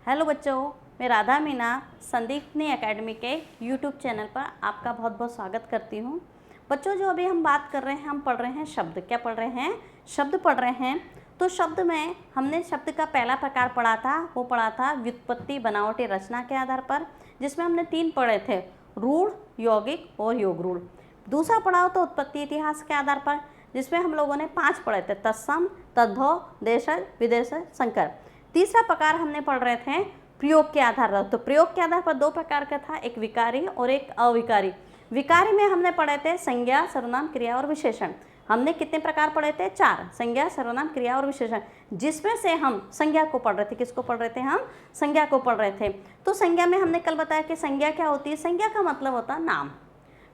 Hello बच्चों, मैं Radha Meena Sandipani academy के यूट्यूब चैनल पर आपका बहुत बहुत स्वागत करती हूँ। बच्चों, जो अभी हम बात कर रहे हैं, हम पढ़ रहे हैं शब्द। क्या पढ़ रहे हैं? शब्द पढ़ रहे हैं। तो शब्द में हमने शब्द का पहला प्रकार पढ़ा था, वो पढ़ा था व्युत्पत्ति बनावटी रचना के आधार पर, जिसमें हमने 3 पढ़े थे, रूढ़, यौगिक और योग रूढ़। दूसरा पढ़ा तो उत्पत्ति इतिहास के आधार पर, जिसमें हम लोगों ने 5 पढ़े थे, तत्सम, तद्भव, देशज, विदेशज, संकर। तीसरा प्रकार हमने पढ़ रहे थे प्रयोग के आधार पर। तो प्रयोग के आधार पर 2 प्रकार का था, एक विकारी और एक अविकारी। विकारी में हमने पढ़े थे संज्ञा, सर्वनाम, क्रिया और विशेषण। हमने कितने प्रकार पढ़े थे? 4, संज्ञा, सर्वनाम, क्रिया और विशेषण, जिसमें से हम संज्ञा को पढ़ रहे थे। किसको पढ़ रहे थे? हम संज्ञा को पढ़ रहे थे। तो संज्ञा में हमने कल बताया कि संज्ञा क्या होती है। संज्ञा का मतलब होता है नाम।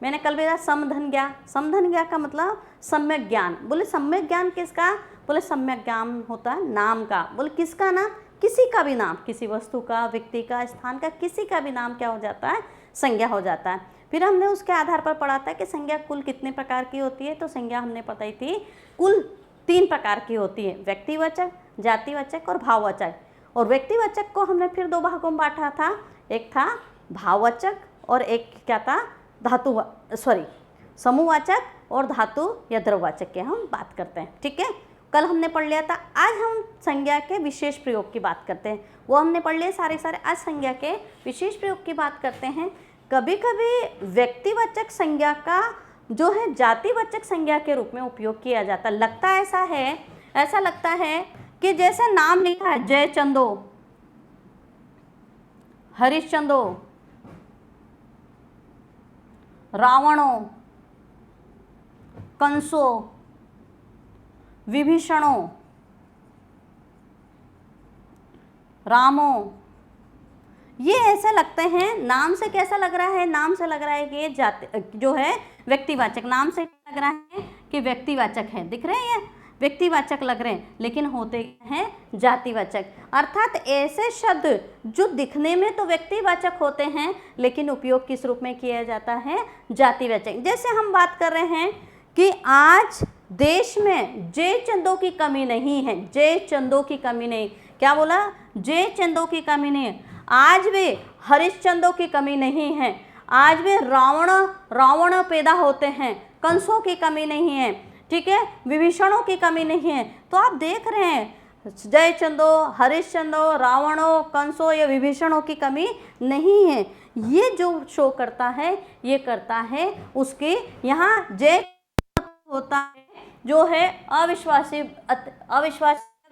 मैंने कल बताया समधन ज्ञा। समधन ज्ञा का मतलब सम्यक ज्ञान। बोले सम्यक ज्ञान किसका? बोले सम्यक ज्ञान होता है नाम का। बोले किसका नाम? किसी का भी नाम, किसी वस्तु का, व्यक्ति का, स्थान का, किसी का भी नाम क्या हो जाता है? संज्ञा हो जाता है। फिर हमने उसके आधार पर पढ़ा था कि संज्ञा कुल कितने प्रकार की होती है। तो संज्ञा हमने बताई थी कुल 3 प्रकार की होती है, व्यक्तिवाचक, जातिवाचक और भाववाचक। और व्यक्तिवाचक को हमने फिर 2 भागों में बांटा था, एक था भाववाचक और एक क्या था? समूहवाचक और धातु या द्रववाचक की हम बात करते हैं। ठीक है, कल हमने पढ़ लिया था। आज हम संज्ञा के विशेष प्रयोग की बात करते हैं। वो हमने पढ़ लिए सारे। आज संज्ञा के विशेष प्रयोग की बात करते हैं। कभी कभी व्यक्तिवाचक संज्ञा का जो है जातिवाचक संज्ञा के रूप में उपयोग किया जाता है। लगता ऐसा लगता है कि जैसे नाम लिखा है जयचंदो, हरिश्चंदो, रावणो, कंसो, विभीषणो, रामो, ये ऐसे लगते हैं। नाम से कैसा लग रहा है? नाम से लग रहा है कि ये जाति जो है व्यक्तिवाचक। नाम से लग रहा है कि व्यक्तिवाचक है। दिख रहे हैं? ये व्यक्तिवाचक लग रहे हैं, लेकिन होते हैं जातिवाचक। अर्थात ऐसे शब्द जो दिखने में तो व्यक्तिवाचक होते हैं, लेकिन उपयोग किस रूप में किया जाता है? जातिवाचक। जैसे हम बात कर रहे हैं कि आज देश में जयचंदों की कमी नहीं है। जयचंदों की कमी नहीं। क्या बोला? जयचंदों की कमी नहीं है। आज भी हरिश्चंदों की कमी नहीं है। आज भी रावण पैदा होते हैं। कंसों की कमी नहीं है। ठीक है, विभीषणों की कमी नहीं है। तो आप देख रहे हैं जयचंदों, हरिश्चंदों, रावणों, कंसों या विभीषणों की कमी नहीं है। ये जो शो करता है, ये करता है उसके यहाँ जय होता है जो है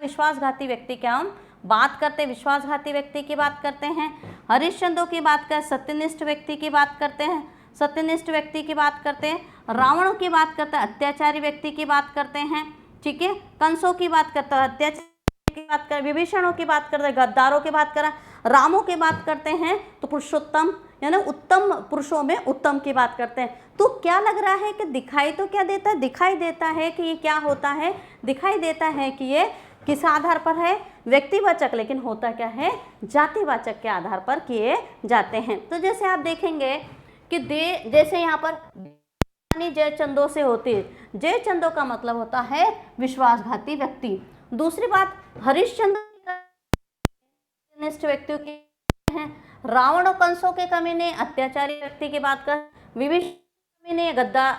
विश्वासघाती व्यक्ति की हम बात करते हैं। विश्वासघाती व्यक्ति की बात करते हैं। हरिश्चंद्रों की बात कर, सत्यनिष्ठ व्यक्ति की बात करते हैं। सत्यनिष्ठ व्यक्ति की बात करते हैं। रावणों की बात करते हैं, अत्याचारी व्यक्ति की बात करते हैं। ठीक है, कंसों की बात करते हैं, अत्याचारी की बात कर, विभीषणों की बात करते हैं, गद्दारों की बात करें, रामों की बात करते हैं, तो पुरुषोत्तम यानी उत्तम पुरुषों में उत्तम की बात करते हैं। तो क्या लग रहा है कि दिखाई तो क्या देता है? दिखाई देता है कि ये क्या होता है? दिखाई देता है कि ये किस आधार पर है? व्यक्तिवाचक। लेकिन होता क्या है? जातिवाचक के आधार पर किए जाते हैं। तो जैसे आप देखेंगे कि जैसे यहाँ पर जयचंदों से होती है। जयचंदों का मतलब होता है विश्वासघाती व्यक्ति। दूसरी बात, हरिश्चंद्र व्यक्तियों की है। रावण और कंसों के कमी नहीं, अत्याचारी व्यक्ति की बात कर, विभीषण की कमी नहीं,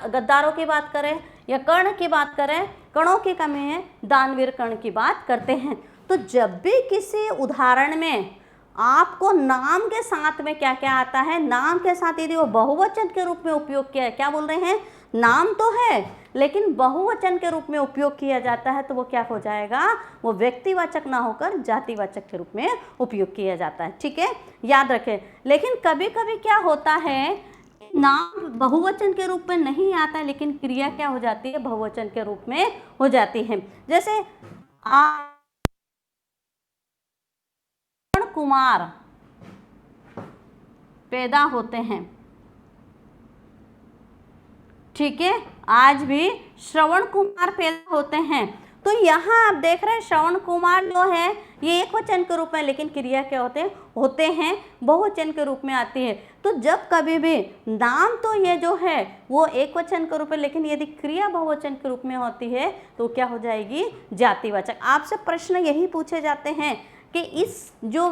गद्दारों की बात करें या कर्ण की बात करें, कर्णों की कमी है, दानवीर कर्ण की बात करते हैं। तो जब भी किसी उदाहरण में आपको नाम के साथ में क्या क्या आता है? नाम के साथ यदि वो बहुवचन के रूप में उपयोग किया है, क्या बोल रहे हैं? नाम तो है लेकिन बहुवचन के रूप में उपयोग किया जाता है, तो वो क्या हो जाएगा? वो व्यक्तिवाचक ना होकर जातिवाचक के रूप में उपयोग किया जाता है। ठीक है, याद रखें। लेकिन कभी कभी क्या होता है, नाम बहुवचन के रूप में नहीं आता है, लेकिन क्रिया क्या हो जाती है? बहुवचन के रूप में हो जाती है। जैसे कुमार पैदा होते हैं। ठीक है, आज भी श्रवण कुमार पैदा होते हैं। तो यहाँ आप देख रहे हैं श्रवण कुमार जो है ये एक वचन के रूप में, लेकिन क्रिया क्या होते हैं बहुवचन के रूप में आती है। तो जब कभी भी नाम तो ये जो है वो एक वचन के रूप में, लेकिन यदि क्रिया बहुवचन के रूप में होती है तो क्या हो जाएगी? जातिवाचक। आपसे प्रश्न यही पूछे जाते हैं कि इस जो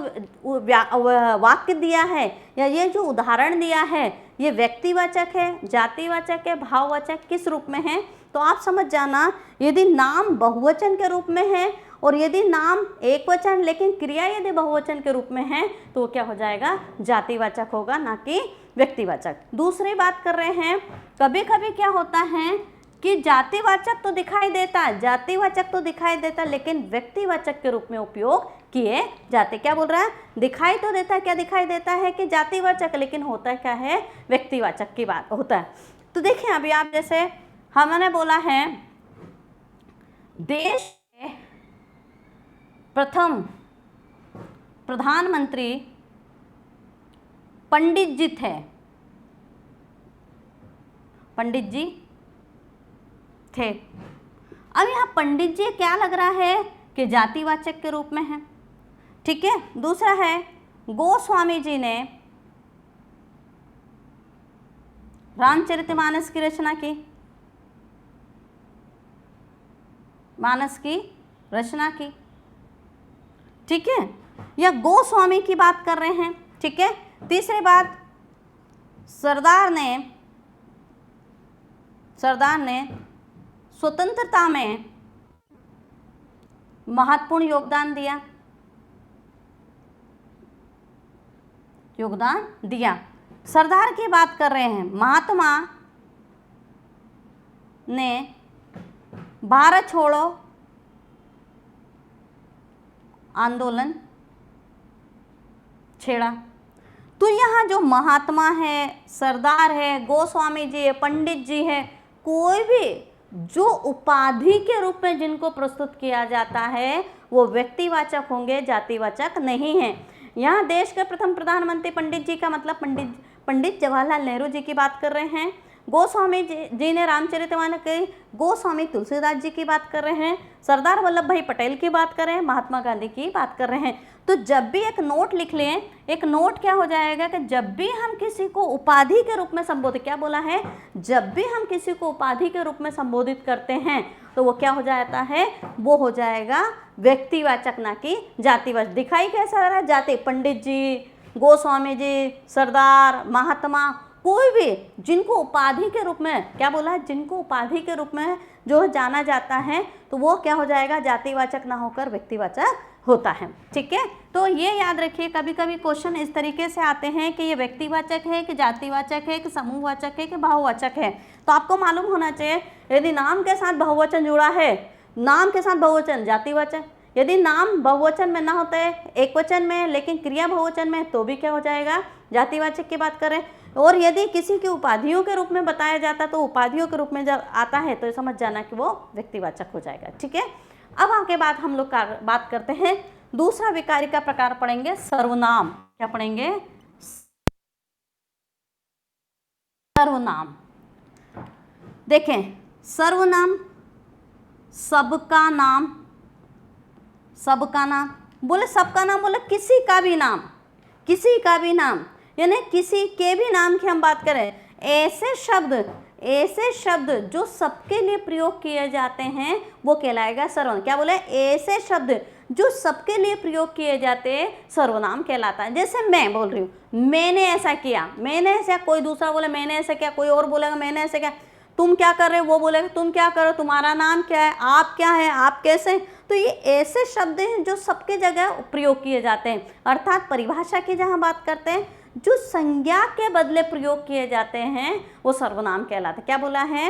वाक्य दिया है या ये जो उदाहरण दिया है ये व्यक्तिवाचक है, जातिवाचक है, भाववाचक, किस रूप में है। तो आप समझ जाना, यदि नाम बहुवचन के रूप में है और यदि नाम एकवचन लेकिन क्रिया यदि बहुवचन के रूप में है तो वो क्या हो जाएगा, जातिवाचक होगा, ना कि व्यक्तिवाचक। दूसरी बात कर रहे हैं, कभी कभी क्या होता है कि जातिवाचक तो दिखाई देता है, जातिवाचक तो दिखाई देता है, लेकिन व्यक्तिवाचक के रूप में उपयोग किए जाते। क्या बोल रहा है, दिखाई तो देता है, क्या दिखाई देता है कि जातिवाचक, लेकिन होता क्या है, व्यक्तिवाचक की बात होता है। तो देखिए अभी आप जैसे हमने बोला है देश के प्रथम प्रधानमंत्री पंडित जी थे, पंडित जी थे। अब यहाँ पंडित जी क्या लग रहा है कि जातिवाचक के रूप में है, ठीक है। दूसरा है गोस्वामी जी ने रामचरितमानस की रचना की, मानस की रचना की, ठीक है, या गोस्वामी की बात कर रहे हैं, ठीक है। तीसरी बात, सरदार ने स्वतंत्रता में महत्वपूर्ण योगदान दिया। सरदार की बात कर रहे हैं, महात्मा ने भारत छोड़ो आंदोलन छेड़ा। तो यहाँ जो महात्मा है, सरदार है, गोस्वामी जी है, पंडित जी है, कोई भी जो उपाधि के रूप में जिनको प्रस्तुत किया जाता है वो व्यक्तिवाचक होंगे, जातिवाचक नहीं है। यहाँ देश के प्रथम प्रधानमंत्री पंडित जी का मतलब पंडित जवाहरलाल नेहरू जी की बात कर रहे हैं। गोस्वामी जी ने रामचरितमानस की, गोस्वामी तुलसीदास जी की बात कर रहे हैं। सरदार वल्लभ भाई पटेल की बात कर रहे हैं, महात्मा गांधी की बात कर रहे हैं। तो जब भी एक नोट लिख लें, एक नोट क्या हो जाएगा कि जब भी हम किसी को उपाधि के रूप में संबोधित, क्या बोला है, जब भी हम किसी को उपाधि के रूप में संबोधित करते हैं तो वो क्या हो जाता है, वो हो जाएगा व्यक्तिवाचक, ना कि जातिवाचक। दिखाई कैसा रहा है, जाति, पंडित जी, गोस्वामी जी, सरदार, महात्मा, कोई भी जिनको उपाधि के रूप में, क्या बोला है, जिनको उपाधि के रूप में जो जाना जाता है तो वो क्या हो जाएगा, जातिवाचक ना होकर व्यक्तिवाचक होता है, ठीक है। तो ये याद रखिए, कभी कभी क्वेश्चन इस तरीके से आते हैं कि ये व्यक्तिवाचक है कि जातिवाचक है कि समूहवाचक है कि बहुवचक है। तो आपको मालूम होना चाहिए, यदि नाम के साथ बहुवचन जुड़ा है, नाम के साथ बहुवचन जातिवाचक, यदि नाम बहुवचन में ना होता है, एक वचन में लेकिन क्रिया बहुवचन में, तो भी क्या हो जाएगा, जातिवाचक की बात करें। और यदि किसी की उपाधियों के रूप में बताया जाता तो उपाधियों के रूप में जब आता है तो समझ जाना कि वो व्यक्तिवाचक हो जाएगा, ठीक है। अब आगे बाद हम लोग बात करते हैं, दूसरा विकारी का प्रकार पढ़ेंगे सर्वनाम। क्या पढ़ेंगे, सर्वनाम। देखें, सर्वनाम सबका नाम, सबका नाम बोले, सबका नाम बोले किसी का भी नाम, किसी का भी नाम, यानी किसी के भी नाम की हम बात करें। ऐसे शब्द जो सबके लिए प्रयोग किए जाते हैं वो कहलाएगा सर्वनाम। क्या बोले, ऐसे शब्द जो सबके लिए प्रयोग किए जाते हैं सर्वनाम कहलाता है। जैसे मैं बोल रही हूँ, मैंने ऐसा किया, मैंने ऐसा, कोई दूसरा बोले मैंने ऐसा किया, कोई और बोलेगा मैंने ऐसा किया। तुम क्या कर रहे हो, वो बोलेगा तुम क्या करो, तुम्हारा नाम क्या है, आप क्या है, आप कैसे। तो ये ऐसे शब्द हैं जो सबके जगह प्रयोग किए जाते हैं। अर्थात परिभाषा की जहाँ बात करते हैं, जो संज्ञा के बदले प्रयोग किए जाते हैं वो सर्वनाम कहलाते हैं। क्या बोला है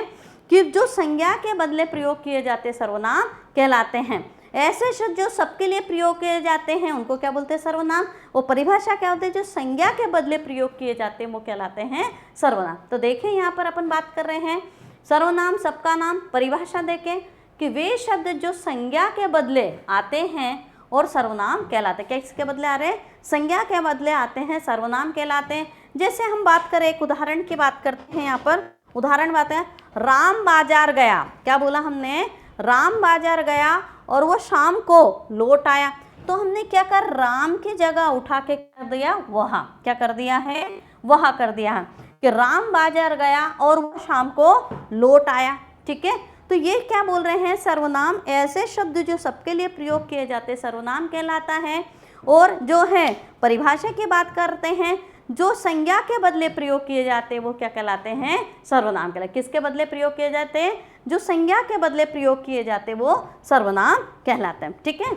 कि जो संज्ञा के बदले प्रयोग किए जाते हैं सर्वनाम कहलाते हैं। ऐसे शब्द जो सबके लिए प्रयोग किए जाते हैं उनको क्या बोलते हैं, सर्वनाम। वो परिभाषा क्या होती है, जो संज्ञा के बदले प्रयोग किए जाते हैं वो कहलाते हैं सर्वनाम। तो देखें यहाँ पर अपन बात कर रहे हैं सर्वनाम, सबका नाम। परिभाषा देखें कि वे शब्द जो संज्ञा के बदले आते हैं और सर्वनाम कहलाते हैं। क्या इसके बदले आ रहे हैं, संज्ञा के बदले आते हैं, सर्वनाम कहलाते हैं। जैसे हम बात करें, एक उदाहरण की बात करते हैं। यहाँ पर उदाहरण बात है, राम बाजार गया। क्या बोला हमने, राम बाजार गया और वो शाम को लौट आया। तो हमने क्या कर, राम की जगह उठा के कर दिया वहाँ, क्या कर दिया है, वहाँ कर दिया है कि राम बाजार गया और वो शाम को लौट आया, ठीक है। तो ये क्या बोल रहे हैं, सर्वनाम। ऐसे शब्द जो सबके लिए प्रयोग किए जाते हैं सर्वनाम कहलाता है। और जो है परिभाषा की बात करते हैं, जो संज्ञा के बदले प्रयोग किए जाते हैं वो क्या कहलाते हैं? सर्वनाम कहलाते हैं। किसके बदले प्रयोग किए जाते हैं? जो संज्ञा के बदले प्रयोग किए जाते हैं वो सर्वनाम कहलाते हैं। ठीक है,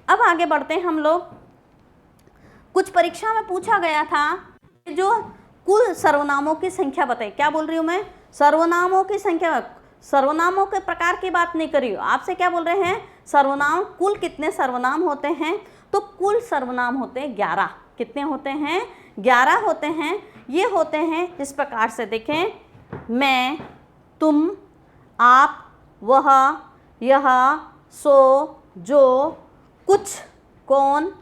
अब आगे बढ़ते हैं हम लोग। कुछ परीक्षा में पूछा गया था कि जो कुल सर्वनामों की संख्या बताइए। क्या बोल रही हूँ मैं? सर्वनामों की संख्या। सर्वनामों के प्रकार की बात नहीं कर रही हूँ, आपसे क्या बोल रहे हैं? सर्वनाम, कुल कितने सर्वनाम होते हैं? तो कुल सर्वनाम होते हैं 11। कितने होते हैं? 11 होते हैं। ये होते हैं इस प्रकार से, देखें, मैं, तुम, आप, वह, यह, सो, जो, कुछ, कौन,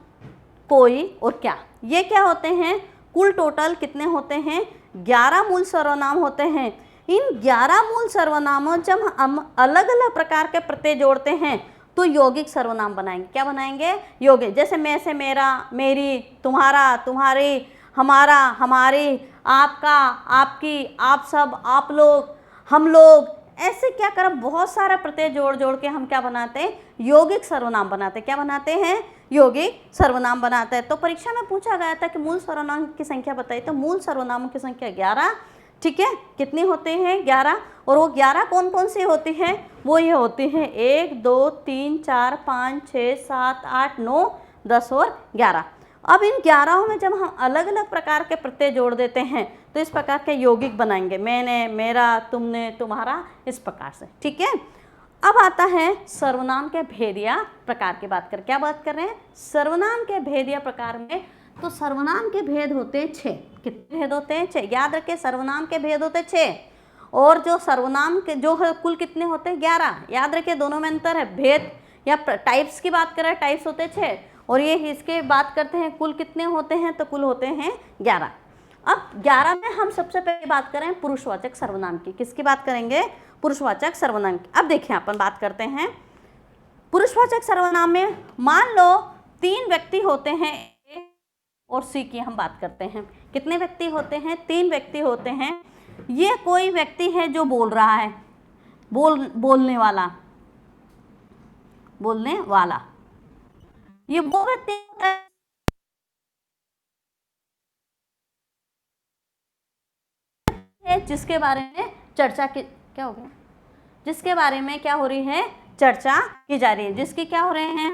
कोई और क्या। ये क्या होते हैं? कुल टोटल कितने होते हैं? 11 मूल सर्वनाम होते हैं। इन 11 मूल सर्वनामों जब हम अलग अलग प्रकार के प्रत्यय जोड़ते हैं तो यौगिक सर्वनाम बनाएंगे। क्या बनाएंगे? यौगिक। जैसे मैं से मेरा, मेरी, तुम्हारा, तुम्हारी, हमारा, हमारी, आपका, आपकी, आप सब, आप लोग, हम लोग, ऐसे क्या कर बहुत सारा प्रत्यय जोड़ जोड़ के हम क्या बनाते हैं? यौगिक सर्वनाम बनाते हैं। क्या बनाते हैं? यौगिक सर्वनाम बनाते हैं। तो परीक्षा में पूछा गया था कि मूल सर्वनाम की संख्या बताइए, तो मूल सर्वनामों की संख्या 11। ठीक है, कितनी होते हैं? 11। और वो 11 कौन कौन सी होती हैं? वो ये होती हैं 1 2 3 4 5 6 7 8 9 10 और 11। अब इन 11 में जब हम अलग अलग प्रकार के प्रत्यय जोड़ देते हैं तो इस प्रकार के यौगिक बनाएंगे। मैंने, मेरा, तुमने, तुम्हारा, इस प्रकार से। ठीक है, अब आता है सर्वनाम के भेदिया प्रकार की बात कर। क्या बात कर रहे हैं? सर्वनाम के भेदिया प्रकार में। तो सर्वनाम के भेद होते हैं 6। कितने भेद होते हैं? 6। याद रखें, सर्वनाम के भेद होते हैं 6 और जो सर्वनाम के जो है कुल कितने होते हैं? 11। याद रखें, दोनों में अंतर है। भेद या टाइप्स की बात करें, टाइप्स होते हैं 6 और ये इसके बात करते हैं कुल कितने होते हैं? तो कुल होते हैं 11। अब 11 में हम सबसे पहले बात करें पुरुषवाचक सर्वनाम की। किसकी बात करेंगे? पुरुषवाचक सर्वनाम की। अब देखिए, अपन बात करते हैं पुरुषवाचक सर्वनाम में। मान लो 3 व्यक्ति होते हैं, ए और सी की हम बात करते हैं। कितने व्यक्ति होते हैं? 3 व्यक्ति होते हैं। ये कोई व्यक्ति है जो बोल रहा है, बोलने वाला, ये वो व्यक्ति होता है जिसके बारे में चर्चा की, क्या हो गया? जिसके बारे में क्या हो रही है? चर्चा की जा रही है, जिसकी क्या हो रहे हैं?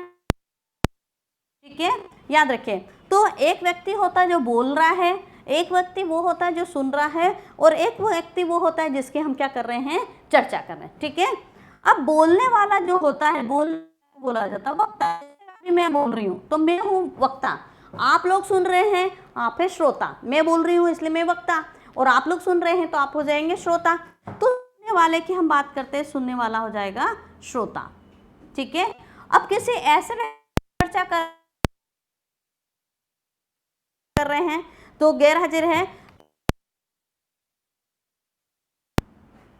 ठीक है, याद रखें। तो एक व्यक्ति होता है जो बोल रहा है, एक व्यक्ति वो होता है जो सुन रहा है और एक वो व्यक्ति वो होता है जिसकी हम क्या कर रहे हैं? चर्चा कर रहे हैं। ठीक है, अब बोलने वाला जो होता है, बोला जाता है वक्ता। मैं बोल रही हूँ तो मैं हूँ वक्ता, आप लोग सुन रहे हैं, आप है श्रोता। मैं बोल रही हूँ इसलिए मैं वक्ता और आप लोग सुन रहे हैं तो आप हो जाएंगे श्रोता। तो सुनने वाले की हम बात करते हैं, सुनने वाला हो जाएगा श्रोता। ठीक है, अब किसी ऐसे चर्चा कर रहे हैं तो गैर हाजिर है।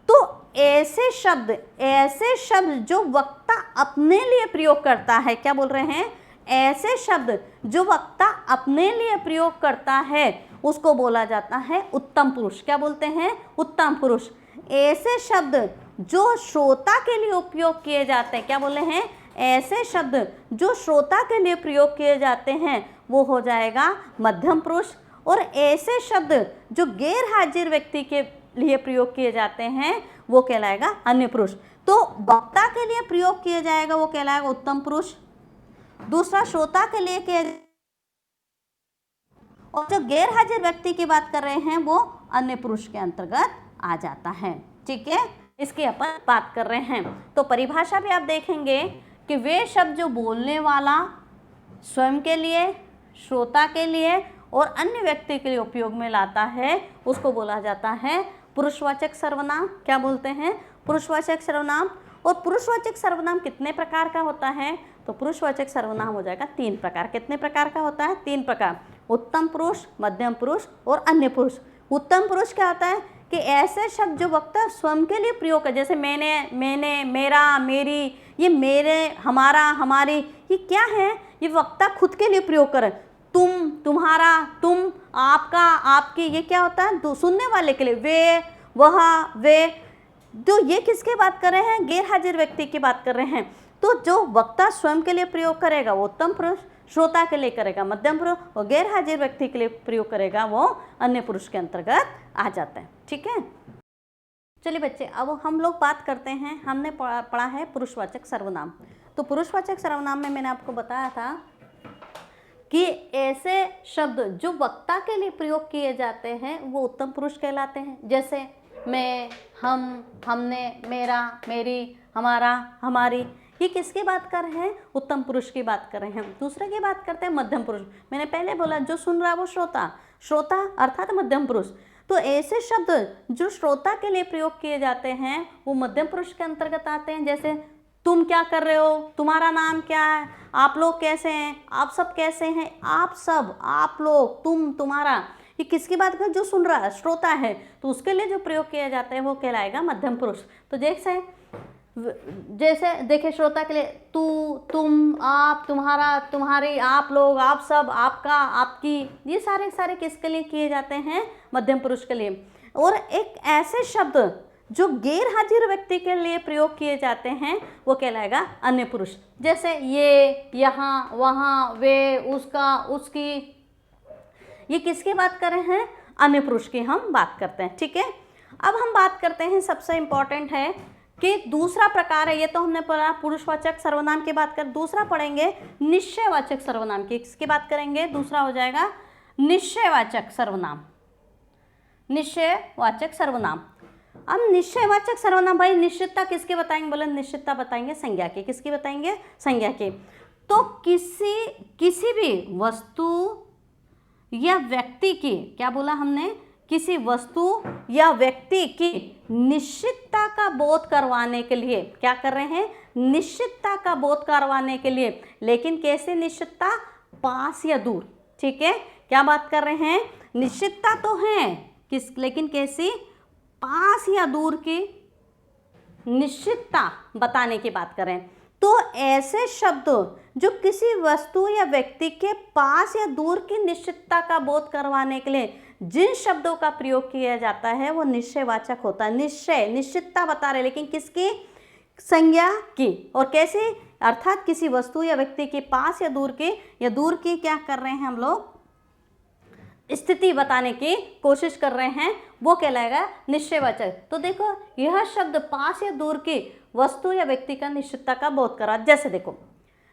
तो ऐसे शब्द जो वक्ता अपने लिए प्रयोग करता है, क्या बोल रहे हैं? ऐसे शब्द जो वक्ता अपने लिए प्रयोग करता है उसको बोला जाता है उत्तम पुरुष। क्या बोलते हैं? उत्तम पुरुष। ऐसे शब्द जो श्रोता के लिए उपयोग किए जाते हैं, क्या बोले हैं? ऐसे शब्द जो श्रोता के लिए प्रयोग किए जाते हैं वो हो जाएगा मध्यम पुरुष। और ऐसे शब्द जो गैर हाजिर व्यक्ति के लिए प्रयोग किए जाते हैं वो कहलाएगा अन्य पुरुष। तो वक्ता के लिए प्रयोग किया जाएगा वो कहलाएगा उत्तम पुरुष, दूसरा श्रोता के लिए किया, और जो गैर हाजिर व्यक्ति की बात कर रहे हैं वो अन्य पुरुष के अंतर्गत आ जाता है। ठीक है, इसकी अपन बात कर रहे हैं। तो परिभाषा भी आप देखेंगे कि वे शब्द जो बोलने वाला स्वयं के लिए, श्रोता के लिए और अन्य व्यक्ति के लिए उपयोग में लाता है उसको बोला जाता है पुरुषवाचक सर्वनाम। क्या बोलते हैं? पुरुषवाचक सर्वनाम। और पुरुषवाचक सर्वनाम कितने प्रकार का होता है? तो पुरुषवाचक सर्वनाम हो जाएगा 3 प्रकार। कितने प्रकार का होता है? 3 प्रकार। उत्तम पुरुष, मध्यम पुरुष और अन्य पुरुष। उत्तम पुरुष क्या होता है कि ऐसे शब्द जो वक्ता स्वयं के लिए प्रयोग है, जैसे मैंने, मेरा, मेरी, ये मेरे, हमारा, हमारी, ये क्या है? ये वक्ता खुद के लिए प्रयोग करे। तुम, तुम्हारा, तुम, आपका, आपकी, ये क्या होता है? सुनने वाले के लिए। वे, वह, वे, तो ये किसके बात कर रहे हैं? गैर हाजिर व्यक्ति की बात कर रहे हैं। तो जो वक्ता स्वयं के लिए प्रयोग करेगा वो उत्तम पुरुष, श्रोता के लिए करेगा मध्यम पुरुष, और गैर हाजिर व्यक्ति के लिए प्रयोग करेगा वो अन्य पुरुष के अंतर्गत आ जाता है। ठीक है, चलिए बच्चे, अब हम लोग बात करते हैं, हमने पढ़ा है पुरुषवाचक सर्वनाम। तो पुरुषवाचक सर्वनाम में मैंने आपको बताया था कि ऐसे शब्द जो वक्ता के लिए प्रयोग किए जाते हैं वो उत्तम पुरुष कहलाते हैं। जैसे मैं, हम, हमने, मेरा, मेरी, हमारा, हमारी, ये किसकी बात कर रहे हैं? उत्तम पुरुष की बात कर रहे हैं। दूसरे की बात करते हैं मध्यम पुरुष। मैंने पहले बोला जो सुन रहा है वो श्रोता, श्रोता अर्थात मध्यम पुरुष। तो ऐसे शब्द जो श्रोता के लिए प्रयोग किए जाते हैं वो मध्यम पुरुष के अंतर्गत आते हैं। जैसे तुम क्या कर रहे हो, तुम्हारा नाम क्या है, आप लोग कैसे हैं, आप सब कैसे हैं, आप सब, आप लोग, तुम, तुम्हारा, ये किसकी बात कर? जो सुन रहा है, श्रोता है, तो उसके लिए जो प्रयोग किया जाता है वो कहलाएगा मध्यम पुरुष। तो जैसे देखिए, श्रोता के लिए तू, तुम, आप, तुम्हारा, तुम्हारी, आप लोग, आप सब, आपका, आपकी, ये सारे किसके लिए किए जाते हैं? मध्यम पुरुष के लिए। और एक ऐसे शब्द जो गैर हाजिर व्यक्ति के लिए प्रयोग किए जाते हैं वो कहलाएगा अन्य पुरुष। जैसे ये, यहाँ, वहाँ, वे, उसका, उसकी, ये किसकी बात कर रहे हैं? अन्य पुरुष की हम बात करते हैं। ठीक है, अब हम बात करते हैं, सबसे इंपॉर्टेंट है कि दूसरा प्रकार है, ये तो हमने पढ़ा पुरुषवाचक सर्वनाम की बात कर, दूसरा पढ़ेंगे निश्चयवाचक सर्वनाम की। किसकी बात करेंगे? दूसरा हो जाएगा निश्चयवाचक सर्वनाम। निश्चयवाचक सर्वनाम। अब निश्चयवाचक सर्वनाम, भाई निश्चितता किसके बताएंगे? बोले निश्चितता बताएंगे संज्ञा की। किसकी बताएंगे? संज्ञा की। तो किसी भी वस्तु या व्यक्ति की, क्या बोला हमने? किसी वस्तु या व्यक्ति की निश्चितता का बोध करवाने के लिए क्या कर रहे हैं? निश्चितता का बोध करवाने के लिए। लेकिन कैसे निश्चितता? पास या दूर। ठीक है, क्या बात कर रहे हैं? निश्चितता तो है लेकिन कैसी? पास या दूर की निश्चितता बताने की बात करें। तो ऐसे शब्द जो किसी वस्तु या व्यक्ति के पास या दूर की निश्चितता का बोध करवाने के लिए जिन शब्दों का प्रयोग किया जाता है वो निश्चयवाचक होता है। निश्चय, निश्चितता बता रहे, लेकिन किसकी? संज्ञा की। और कैसे? अर्थात किसी वस्तु या व्यक्ति के पास या दूर की क्या कर रहे हैं हम लोग? स्थिति बताने की कोशिश कर रहे हैं, वो कहलाएगा निश्चयवाचक। तो देखो, यह शब्द पास या दूर की वस्तु या व्यक्ति का निश्चितता का बोध करा। जैसे देखो,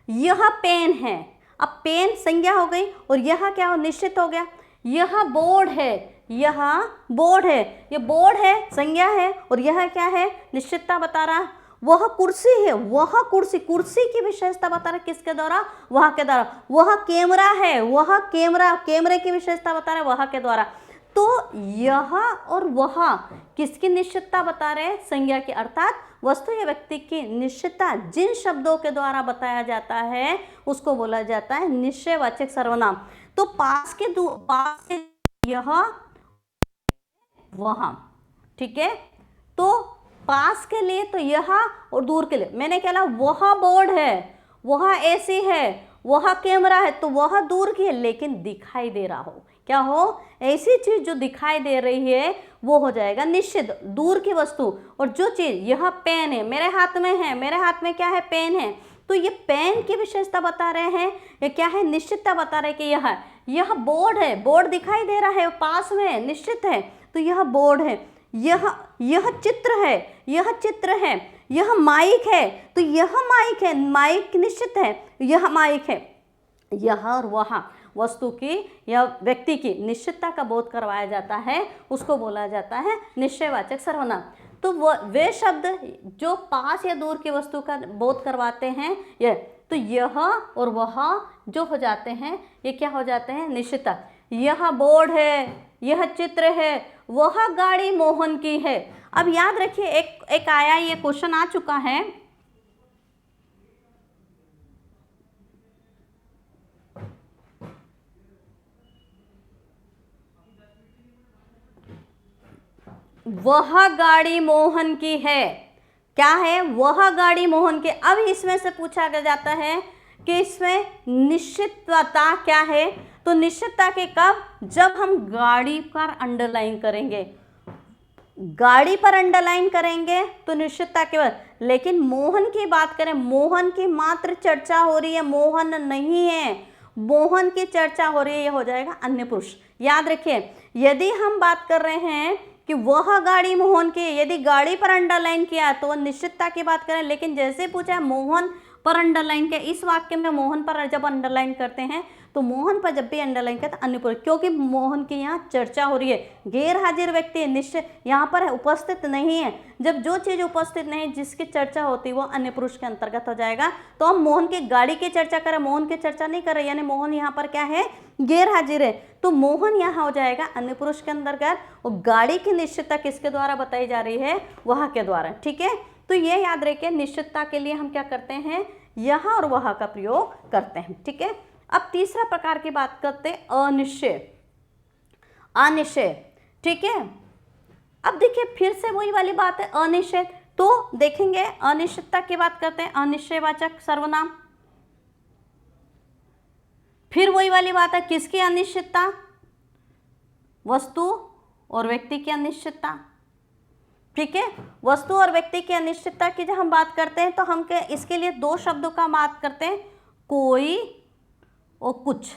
यह पेन है, अब पेन संज्ञा हो गई और यह क्या हो? निश्चित हो गया। यह बोर्ड है, यह बोर्ड है, ये बोर्ड है, संज्ञा है, और यह क्या है? निश्चितता बता रहा। वह कुर्सी है, वह कुर्सी, कुर्सी की विशेषता बता रहा, किसके द्वारा? वह के द्वारा। वह कैमरा है, वह कैमरा, कैमरे की विशेषता बता रहे, वह के द्वारा। तो यह और वह किसकी निश्चितता बता रहे हैं? संज्ञा की। अर्थात वस्तु या व्यक्ति की निश्चितता जिन शब्दों के द्वारा बताया जाता है उसको बोला जाता है निश्चयवाचक सर्वनाम। तो पास के यह, वह। ठीक है, तो पास के लिए तो यह और दूर के लिए मैंने क्या ला? वह बोर्ड है, वह एसी है, वह कैमरा है, तो वह दूर की है लेकिन दिखाई दे रहा हो। क्या हो? ऐसी चीज जो दिखाई दे रही है वो हो जाएगा निश्चित, दूर की वस्तु। और जो चीज, यह पेन है, मेरे हाथ में है, मेरे हाथ में क्या है? पेन है, तो ये पेन की विशेषता बता रहे हैं, ये क्या है? निश्चितता बता रहे कि यह बोर्ड है, बोर्ड दिखाई दे रहा है, पास में, निश्चित है, तो यह बोर्ड है। यह चित्र है, यह चित्र है। यह माइक है, तो यह माइक है, माइक निश्चित है, यह माइक है। यह और वह वस्तु की या व्यक्ति की निश्चितता का बोध करवाया जाता है, उसको बोला जाता है निश्चयवाचक सर्वनाम। तो वे शब्द जो पास या दूर की वस्तु का बोध करवाते हैं, तो यह और वह जो हो जाते हैं, ये क्या हो जाते हैं? निश्चितता। यह बोर्ड है, यह चित्र है, वह गाड़ी मोहन की है। अब याद रखिए, एक आया, ये क्वेश्चन आ चुका है, वह गाड़ी मोहन की है। क्या है? वह गाड़ी मोहन की। अब इसमें से पूछा जाता है कि इसमें निश्चितता क्या है? तो निश्चितता के कब? जब हम गाड़ी पर अंडरलाइन करेंगे, गाड़ी पर अंडरलाइन करेंगे तो निश्चितता के बाद। लेकिन मोहन की बात करें, मोहन की मात्र चर्चा हो रही है, मोहन नहीं है, मोहन की चर्चा हो रही है, ये हो जाएगा अन्य पुरुष। याद रखिए, यदि हम बात कर रहे हैं कि वह गाड़ी मोहन की, यदि गाड़ी पर अंडरलाइन किया तो वह निश्चितता की बात करें, लेकिन जैसे पूछा मोहन पर अंडरलाइन किया, इस वाक्य में मोहन पर जब अंडरलाइन करते हैं तो मोहन पर जब भी अंडरलाइन करते हैं अन्य पुरुष, क्योंकि मोहन की यहाँ चर्चा हो रही है, गैर हाजिर व्यक्ति निश्चित यहाँ पर उपस्थित नहीं है। जब जो चीज उपस्थित नहीं जिसकी चर्चा होती है वो अन्य पुरुष के अंतर्गत हो जाएगा। तो हम मोहन की गाड़ी की चर्चा करें, मोहन की चर्चा नहीं कर रहे, यानी मोहन यहाँ पर क्या है, गैर हाजिर है, तो मोहन यहाँ हो जाएगा अन्य पुरुष के अंतर्गत। और गाड़ी की निश्चितता किसके द्वारा बताई जा रही है, वह के द्वारा। ठीक है, तो ये याद रखिए, निश्चितता के लिए हम क्या करते हैं, यहाँ और वह का प्रयोग करते हैं। ठीक है, अब तीसरा प्रकार की बात करते हैं अनिश्चय। अनिश्चय, ठीक है, अब देखिए फिर से वही वाली बात है अनिश्चय, तो देखेंगे अनिश्चितता की बात करते हैं, अनिश्चयवाचक सर्वनाम। फिर वही वाली बात है, किसकी अनिश्चितता, वस्तु और व्यक्ति की अनिश्चितता। ठीक है, वस्तु और व्यक्ति की अनिश्चितता की जब हम बात करते हैं तो हम इसके लिए दो शब्दों का बात करते हैं, कोई और कुछ।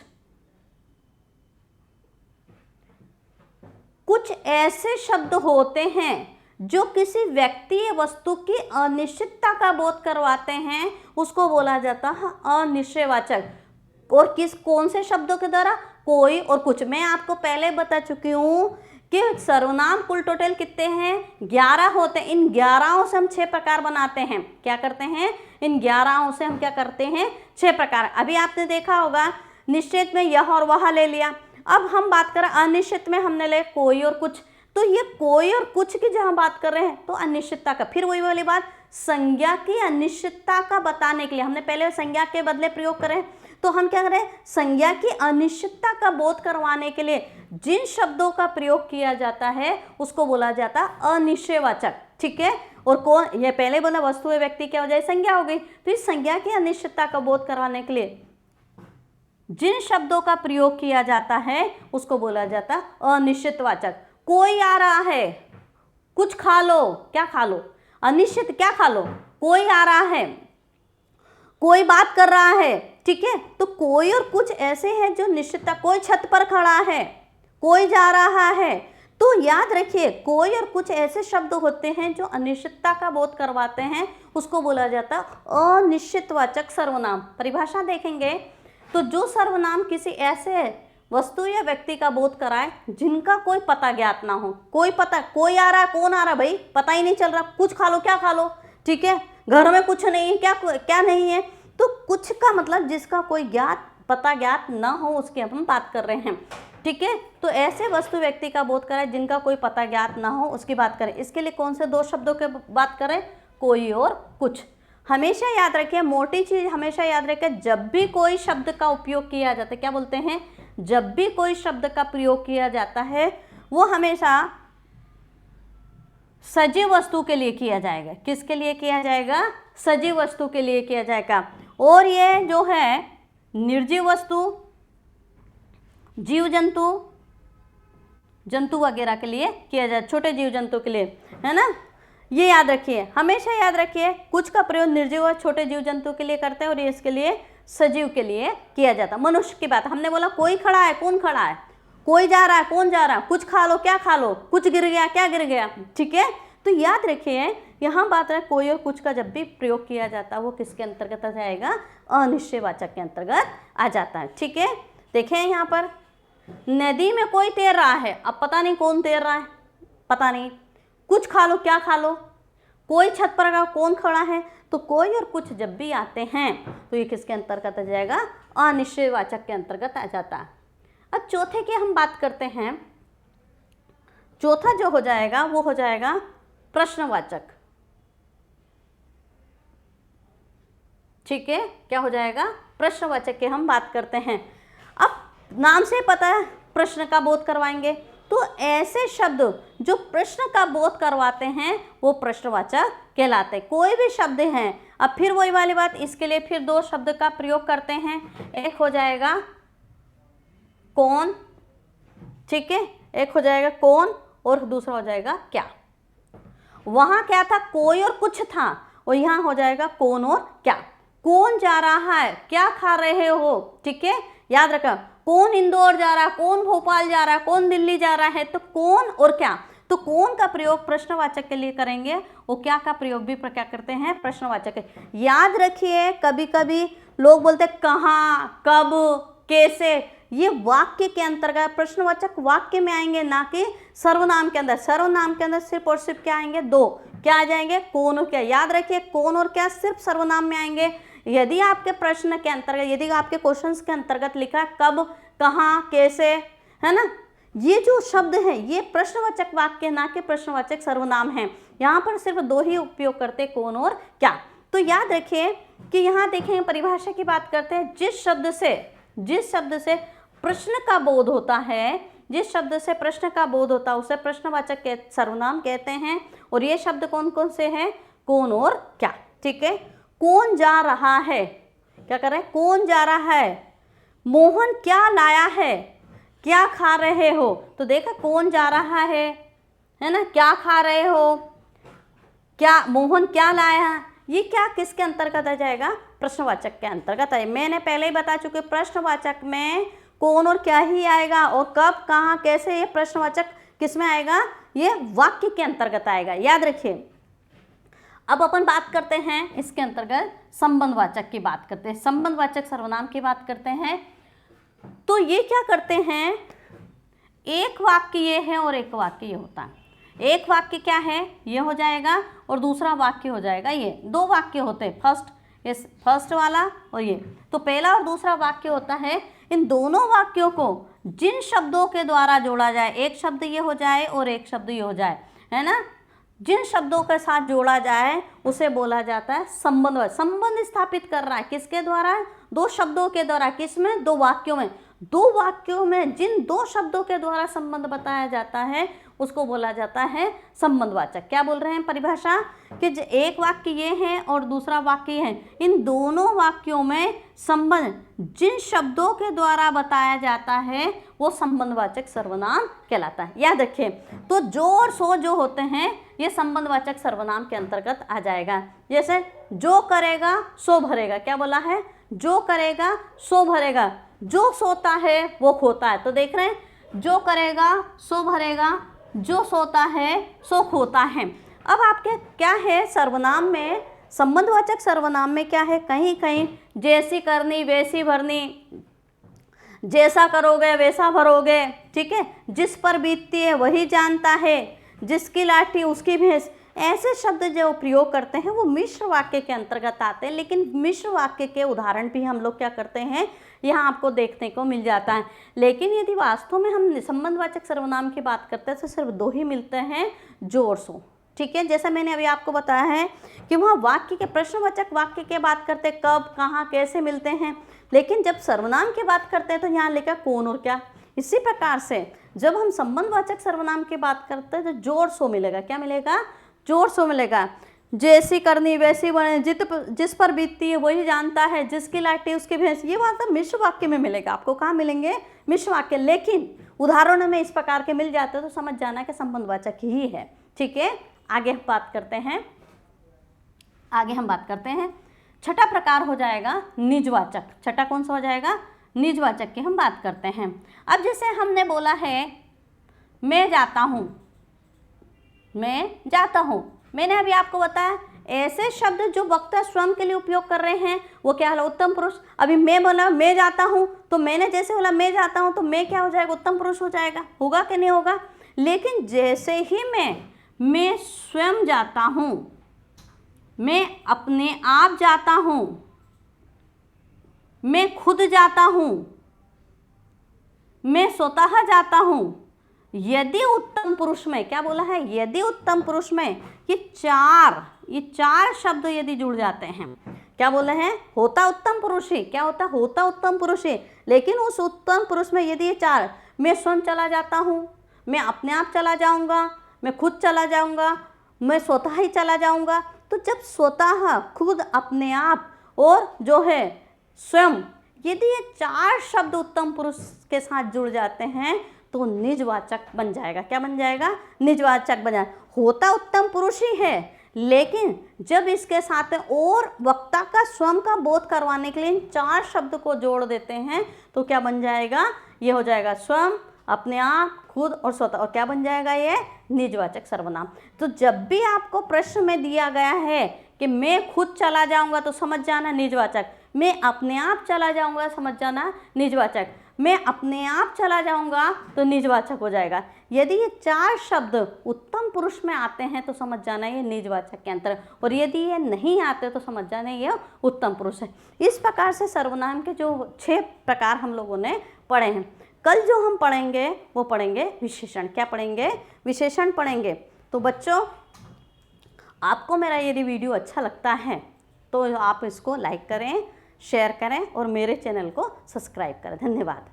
कुछ ऐसे शब्द होते हैं जो किसी व्यक्ति या वस्तु की अनिश्चितता का बोध करवाते हैं, उसको बोला जाता है अनिश्चयवाचक। और कौन से शब्दों के द्वारा, कोई और कुछ। मैं आपको पहले बता चुकी हूं कि सर्वनाम कुल टोटल कितने हैं, 11 होते हैं। इन 11 से हम 6 प्रकार बनाते हैं। क्या करते हैं, इन 11 से हम क्या करते हैं, 6 प्रकार। अभी आपने देखा होगा निश्चित में यह और वह ले लिया। अब हम बात करें अनिश्चित में, हमने ले कोई और कुछ। तो ये कोई और कुछ की जहां बात कर रहे हैं तो अनिश्चितता का, फिर वही वाली बात, संज्ञा की अनिश्चितता का बताने के लिए हमने पहले संज्ञा के बदले प्रयोग करें, तो हम क्या करें, संज्ञा की अनिश्चितता का बोध करवाने के लिए जिन शब्दों का प्रयोग किया जाता है उसको बोला जाता है अनिश्चयवाचक। ठीक है, और कौन, ये पहले बोला वस्तु या व्यक्ति क्या हो जाए, संज्ञा हो गई। तो इस संज्ञा की अनिश्चितता का बोध करवाने के लिए जिन शब्दों का प्रयोग किया जाता है उसको बोला जाता अनिश्चितवाचक। कोई आ रहा है, कुछ खा लो, क्या खा लो, अनिश्चित, क्या खा लो, कोई आ रहा है, कोई बात कर रहा है। ठीक है, तो कोई और कुछ ऐसे हैं जो निश्चितता, कोई छत पर खड़ा है, कोई जा रहा है। तो याद रखिए, कोई और कुछ ऐसे शब्द होते हैं जो अनिश्चितता का बोध करवाते हैं, उसको बोला जाता अनिश्चितवाचक सर्वनाम। परिभाषा देखेंगे तो जो सर्वनाम किसी ऐसे वस्तु या व्यक्ति का बोध कराए जिनका कोई पता ज्ञात ना हो। कोई पता, कोई आ रहा है, कौन आ रहा है भाई, पता ही नहीं चल रहा, कुछ खा लो, क्या खा लो। ठीक है, घर में कुछ नहीं है, क्या नहीं है। तो कुछ का मतलब जिसका कोई पता ज्ञात ना हो, उसकी हम बात कर रहे हैं। ठीक है, तो ऐसे वस्तु व्यक्ति का बोध कराए जिनका कोई पता ज्ञात ना हो, उसकी बात करें। इसके लिए कौन से दो शब्दों की बात करें, कोई और कुछ। हमेशा याद रखिए, मोटी चीज हमेशा याद रखिए, जब भी कोई शब्द का उपयोग किया जाता है, क्या बोलते हैं, जब भी कोई शब्द का प्रयोग किया जाता है वो हमेशा सजीव वस्तु के लिए किया जाएगा। किसके लिए किया जाएगा, सजीव वस्तु के लिए किया जाएगा। और ये जो है निर्जीव वस्तु, जीव जंतु, जंतु वगैरह के लिए किया जाए, छोटे जीव जंतु के लिए, है ना। ये याद रखिए, हमेशा याद रखिए, कुछ का प्रयोग निर्जीव और छोटे जीव जंतु के लिए करते हैं और ये इसके लिए सजीव के लिए किया जाता है। मनुष्य की बात हमने बोला, कोई खड़ा है, कौन खड़ा है, कोई जा रहा है, कौन जा रहा है, कुछ खा लो, क्या खा लो, कुछ गिर गया, क्या गिर गया। ठीक है, तो याद रखिए यहाँ बात है, कोई और कुछ का जब भी प्रयोग किया जाता है वो किसके अंतर्गत आ जाएगा, अनिश्चयवाचक के अंतर्गत आ जाता है। ठीक है, देखें यहाँ पर नदी में कोई तैर रहा है, अब पता नहीं कौन तैर रहा है, पता नहीं, कुछ खा लो, क्या खा लो, कोई छत पर रहा, कौन खड़ा है। तो कोई और कुछ जब भी आते हैं तो ये किसके अंतर्गत आ जाएगा, अनिश्चयवाचक के अंतर्गत आ जाता है। अब चौथे की हम बात करते हैं, चौथा जो हो जाएगा वो हो जाएगा प्रश्नवाचक। ठीक है, क्या हो जाएगा, प्रश्नवाचक की हम बात करते हैं। अब नाम से पता है प्रश्न का बोध करवाएंगे, तो ऐसे शब्द जो प्रश्न का बोध करवाते हैं वो प्रश्नवाचक कहलाते हैं। कोई भी शब्द हैं, अब फिर वही वाली बात, इसके लिए फिर दो शब्द का प्रयोग करते हैं। एक हो जाएगा कौन, ठीक है, एक हो जाएगा कौन और दूसरा हो जाएगा क्या। वहां क्या था, कोई और कुछ था, और यहाँ हो जाएगा कौन और क्या। कौन जा रहा है, क्या खा रहे हो, ठीक है, याद रखा, कौन इंदौर जा रहा है, कौन भोपाल जा रहा है, कौन दिल्ली जा रहा है, तो कौन और क्या, तो कौन का प्रयोग प्रश्नवाचक के लिए करेंगे, वो क्या का प्रयोग भी क्या करते हैं, प्रश्नवाचक के। याद रखिए कभी कभी लोग बोलते हैं कहाँ, कब, कैसे, ये वाक्य के अंतर्गत प्रश्नवाचक वाक्य में आएंगे, ना कि सर्वनाम के अंदर। सर्वनाम के अंदर सिर्फ और सिर्फ क्या आएंगे, दो, क्या आ जाएंगे, कौन और क्या। याद रखिए कौन और क्या सिर्फ सर्वनाम में आएंगे। यदि आपके प्रश्न के अंतर्गत, यदि आपके क्वेश्चंस के अंतर्गत लिखा कब, कहाँ, कैसे, है ना, ये जो शब्द है ये प्रश्नवाचक वाक्य ना कि प्रश्नवाचक सर्वनाम है। यहाँ पर सिर्फ दो ही उपयोग करते, कौन और क्या। तो याद रखिए कि यहाँ देखें परिभाषा की बात करते हैं, जिस शब्द से प्रश्न का बोध होता है, जिस शब्द से प्रश्न का बोध होता है उसे प्रश्नवाचक के सर्वनाम कहते हैं। और ये शब्द कौन कौन से हैं, कौन और क्या। ठीक है, कौन जा रहा है, क्या कर रहे हैं, कौन जा रहा है, मोहन क्या लाया है, क्या खा रहे हो। तो देखा कौन जा रहा है ना, क्या खा रहे हो, क्या मोहन क्या लाया है, ये क्या किसके अंतर्गत आ जाएगा, प्रश्नवाचक के अंतर्गत आए। मैंने पहले ही बता चुकी, प्रश्नवाचक में कौन और क्या ही आएगा, और कब, कहाँ, कैसे, ये प्रश्नवाचक किस में आएगा, ये वाक्य के अंतर्गत आएगा। याद रखिए। अब अपन बात करते हैं इसके अंतर्गत संबंधवाचक की बात करते हैं, संबंधवाचक सर्वनाम की बात करते हैं। तो ये क्या करते हैं, एक वाक्य ये है और एक वाक्य ये होता है। एक वाक्य क्या है, ये हो जाएगा, और दूसरा वाक्य हो जाएगा ये। दो वाक्य होते हैं, फर्स्ट वाला और ये। तो पहला और दूसरा वाक्य होता है। इन दोनों वाक्यों को जिन शब्दों के द्वारा जोड़ा जाए, एक शब्द ये हो जाए और एक शब्द ये हो जाए, है ना, जिन शब्दों के साथ जोड़ा जाए उसे बोला जाता है संबंध। संबंध स्थापित कर रहा है किसके द्वारा, दो शब्दों के द्वारा। किसमें, दो वाक्यों में। दो वाक्यों में जिन दो शब्दों के द्वारा संबंध बताया जाता है उसको बोला जाता है संबंधवाचक। क्या बोल रहे हैं परिभाषा, कि एक वाक्य ये है और दूसरा वाक्य है, इन दोनों वाक्यों में संबंध जिन शब्दों के द्वारा बताया जाता है वो संबंधवाचक सर्वनाम कहलाता है। याद रखिए, तो जो और सो जो होते हैं ये संबंधवाचक सर्वनाम के अंतर्गत आ जाएगा। जैसे जो करेगा सो भरेगा, क्या बोला है, जो करेगा सो भरेगा, जो सोता है वो खोता है। तो देख रहे हैं, जो करेगा सो भरेगा, जो सोता है सो खोता है। अब आपके क्या है, सर्वनाम में, संबंधवाचक सर्वनाम में क्या है, कहीं कहीं जैसी करनी वैसी भरनी, जैसा करोगे वैसा भरोगे, ठीक है, जिस पर बीतती है वही जानता है, जिसकी लाठी उसकी भैंस, ऐसे शब्द जो प्रयोग करते हैं वो मिश्र वाक्य के अंतर्गत आते हैं। लेकिन मिश्र वाक्य के उदाहरण भी हम लोग क्या करते हैं, यहाँ आपको देखने को मिल जाता है। लेकिन यदि वास्तव में हम संबंधवाचक सर्वनाम की बात करते हैं तो सिर्फ दो ही मिलते हैं, जो और सो। ठीक है, जैसा मैंने अभी आपको बताया है कि वहाँ वाक्य के, प्रश्नवाचक वाक्य के बात करते कब, कहाँ, कैसे मिलते हैं। लेकिन जब सर्वनाम की बात करते हैं तो यहाँ लिखा कौन और क्या। इसी प्रकार से जब हम संबंधवाचक सर्वनाम की बात करते हैं तो जो और सो मिलेगा। क्या मिलेगा, जो और सो मिलेगा। जैसी करनी वैसी बने, जिस पर बीतती है वही जानता है, जिसकी लाठी उसकी भैंस, ये बात तो मिश्र वाक्य में मिलेगा। आपको कहाँ मिलेंगे, मिश्र वाक्य। लेकिन उदाहरणों में इस प्रकार के मिल जाते हैं तो समझ जाना कि संबंधवाचक ही है। ठीक है, आगे हम बात करते हैं, छठा प्रकार हो जाएगा निजवाचक। छठा कौन सा हो जाएगा, निजवाचक की हम बात करते हैं। अब जैसे हमने बोला है मैं जाता हूँ, मैं जाता हूँ, मैंने अभी आपको बताया ऐसे शब्द जो वक्ता स्वयं के लिए उपयोग कर रहे हैं वो क्या है, उत्तम पुरुष। अभी मैं बोला मैं जाता हूँ, तो मैंने जैसे बोला मैं जाता हूँ तो मैं क्या हो जाएगा, उत्तम पुरुष हो जाएगा। होगा कि नहीं होगा। लेकिन जैसे ही मैं स्वयं जाता हूँ, मैं अपने आप जाता हूँ, मैं खुद जाता हूँ, मैं स्वतः जाता हूँ, यदि उत्तम पुरुष में, क्या बोला है, यदि उत्तम पुरुष में ये चार शब्द यदि जुड़ जाते हैं, क्या बोले हैं, होता उत्तम पुरुष ही। क्या होता, होता उत्तम पुरुष ही। लेकिन उस उत्तम पुरुष में यदि ये चार, मैं स्वयं चला जाता हूँ, मैं अपने आप चला जाऊँगा, मैं खुद चला जाऊँगा, मैं स्वतः ही चला जाऊँगा, तो जब स्वतः, खुद, अपने आप और जो है स्वयं, यदि ये चार शब्द उत्तम पुरुष के साथ जुड़ जाते हैं तो निजवाचक बन जाएगा। क्या बन जाएगा, निजवाचक बन जाएगा। होता उत्तम पुरुष ही है लेकिन जब इसके साथ और वक्ता का स्वयं का बोध करवाने के लिए इन 4 शब्द को जोड़ देते हैं तो क्या बन जाएगा, ये हो जाएगा स्वयं, अपने आप, खुद और स्वतः, और क्या बन जाएगा ये निजवाचक सर्वनाम। तो जब भी आपको प्रश्न में दिया गया है कि मैं खुद चला जाऊंगा तो समझ जाना निजवाचक, मैं अपने आप चला जाऊंगा समझ जाना निजवाचक, मैं अपने आप चला जाऊंगा तो निजवाचक हो जाएगा। यदि ये 4 शब्द उत्तम पुरुष में आते हैं तो समझ जाना ये निजवाचक के अंतर, और यदि ये नहीं आते तो समझ जाना ये उत्तम पुरुष है। इस प्रकार से सर्वनाम के जो 6 प्रकार हम लोगों ने पढ़े हैं। कल जो हम पढ़ेंगे वो पढ़ेंगे विशेषण। क्या पढ़ेंगे, विशेषण पढ़ेंगे। तो बच्चों, आपको मेरा यदि वीडियो अच्छा लगता है तो आप इसको लाइक करें, शेयर करें और मेरे चैनल को सब्सक्राइब करें। धन्यवाद।